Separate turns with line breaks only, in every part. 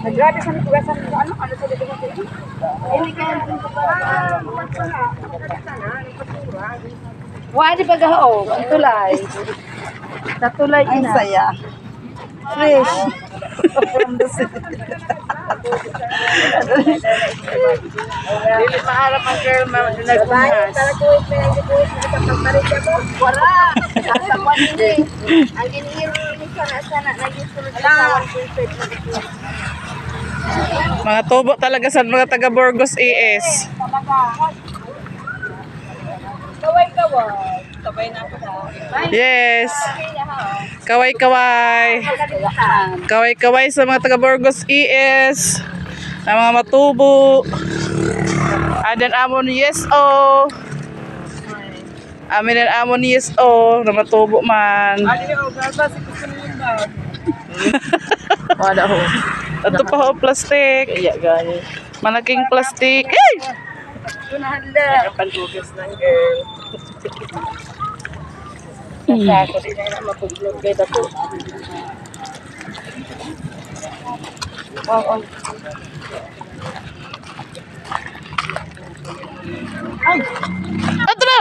Nag-gratis ang tugasan ko ano sa dito ko. Hindi kaya wadi pagao, ang tulay. Sa tulay ina. Ang saya. Fresh. From the city. Dili maharap ang girl nagbuhas. Wala. Ang ginhiro ni sana nagisulat sa
Mga tubo talaga sa mga taga Burgos ES.
kaway-kaway. Kabay na ako daw.
Yes. Kaway-kaway. Kaway-kaway sa mga taga Burgos ES. Ang mga matubo. Adan amon yes o. Amin ang amon yes o. Na matubo man.
Wala ho.
Ito pa ho plastic.
Kaya gani.
Malaking plastic. Ay!
Handa. Pagbugas ng girl. Ako din na mapuglog kay dato. Oh. Ay.
Ato na!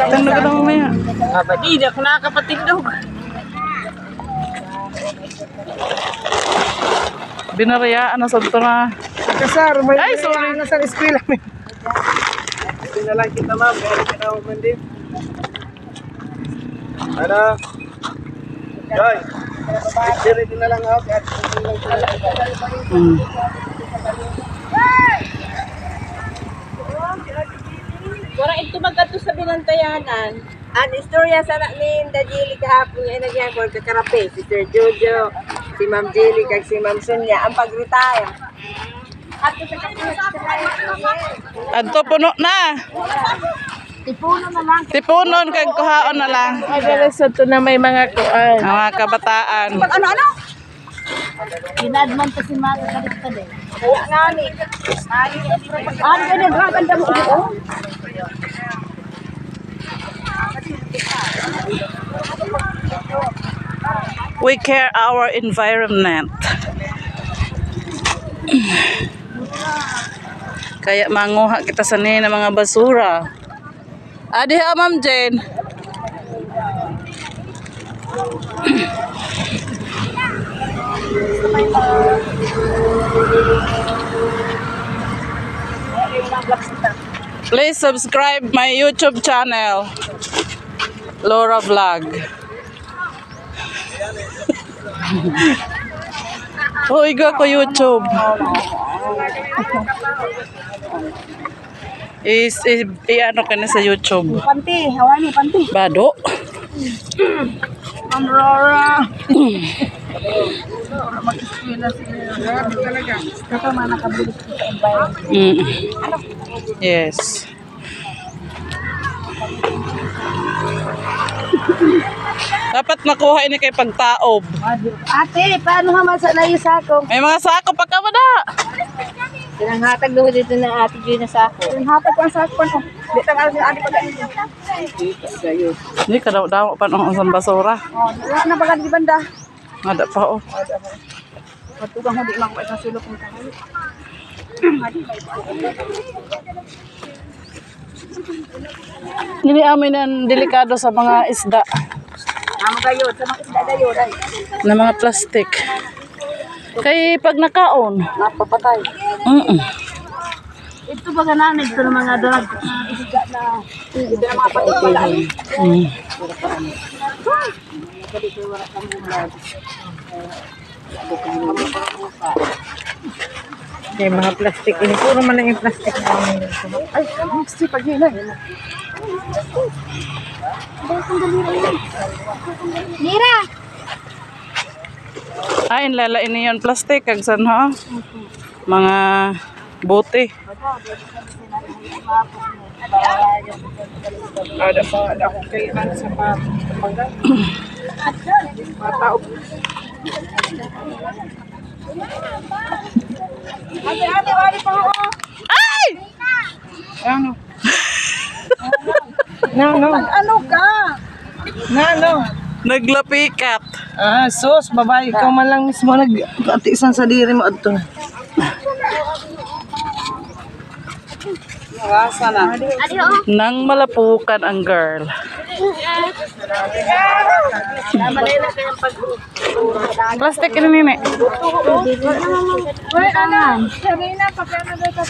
Tang na ka mamaya.
Di ako nakakapatid daw.
Binarayaan na sa ito na.
Kasar, may
ay, sorry.
Sa eskwela. Ito na lang kita ma'am, kaya kita na umandin. Ano? Joy! Ready na lang ako. Warang ito magkato sa binantayanan. Ang istorya sa ni Dajili kahapon niya nagyan ko kakarape si Sir Jojo, si Ma'am Jilly kag si Ma'am Sonia ang pag-retire. Ato sa
Adto puno na.
Tipuno na lang.
Tipunon kag kuhaon na lang.
Agalas ito na may mga kuan.
Ang mga kabataan.
Ano? Inadman pa si Mata kalista din. Kaya ngani. Ano ba yung gaganda mo ito?
We care our environment. Kaya manguha kita sa ng mga basura. Adi ha, Ma'am Jane. Please subscribe my YouTube channel, Laura Vlog. Hoy, go ko YouTube. Ano ka na sa YouTube?
Panti, hawani panti.
Bado.
Ma'am Rora. Mag-eskwela sila. Talaga. Ito man nakabilis sa environment.
Yes. Dapat makuha ini kay pagtaob.
Ate, paano naman sa layo sako?
May mga sako pa ka ba na?
Sinanghatag daw dito na ate Joy na sako. Sinanghatag ko ang sako no. Di tangal si ate pag
Hindi ka daw pa ng usang basura.
Oh, wala na bagad di banda.
Ada pa oh.
Patugang hindi lang ko sa sulok ng tangal.
Nili amin ang delikado sa mga isda.
Amo kayo sa mga isda dayo dai.
Na mga plastic. Kay pag nakaon,
Napapatay. Ito ba ganan ito ng mga drug isda na ito na mga patay. May mga plastic ini puro man lang yung plastic na ay plastic pag yun Mira
ay lalain niyon plastic kag san ha? Mga bote.
ada akong kailan sa pagpanggal matao ate wali pa ho
Ay!
ano no ano ka Na ano?
Naglapikat.
Ah, sus, babae, ikaw man lang mismo nag-atisan sa diri mo adto.
Rasa na. Nang malapukan ang girl. Plastic ini nini.
Wait, ano? Sarina, pagkano daw ka?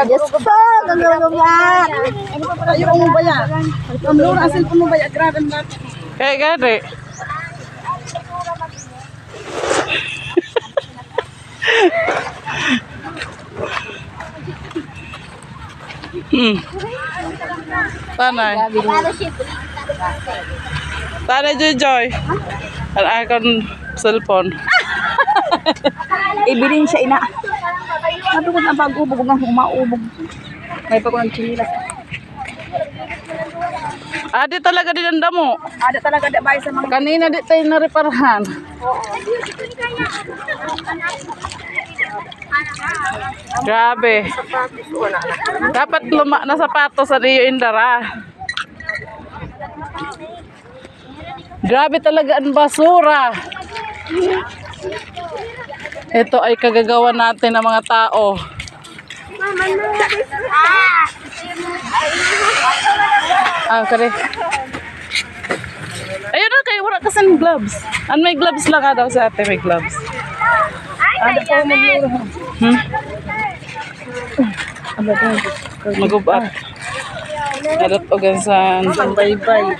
Yes po, gagawin. Ayaw mo ba yan? Ang lura, asin po mo ba yan? Grabe na.
Kaya gani. Tanay. Tanay, Joy. Ang akong cellphone.
Ibilin siya ina. Sabi ko na pag-ubog nga umaubog. May pa ko ng chinilas.
Adi talaga din ang damo.
Ada talaga da bahay sa mga
Kanina di tayo nareparahan. Grabe. Dapat luma na sapatos sa iyo Indara. Grabe talaga ang basura. Ito ay kagagawa natin ng mga tao. Ah, kare. Ayun na kayo, wala kasing gloves. Ano may gloves lang ka daw sa ate, may gloves.
ada po magluro.
Magubat. Adat o gansan.
Bye-bye.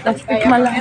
Plastic malang.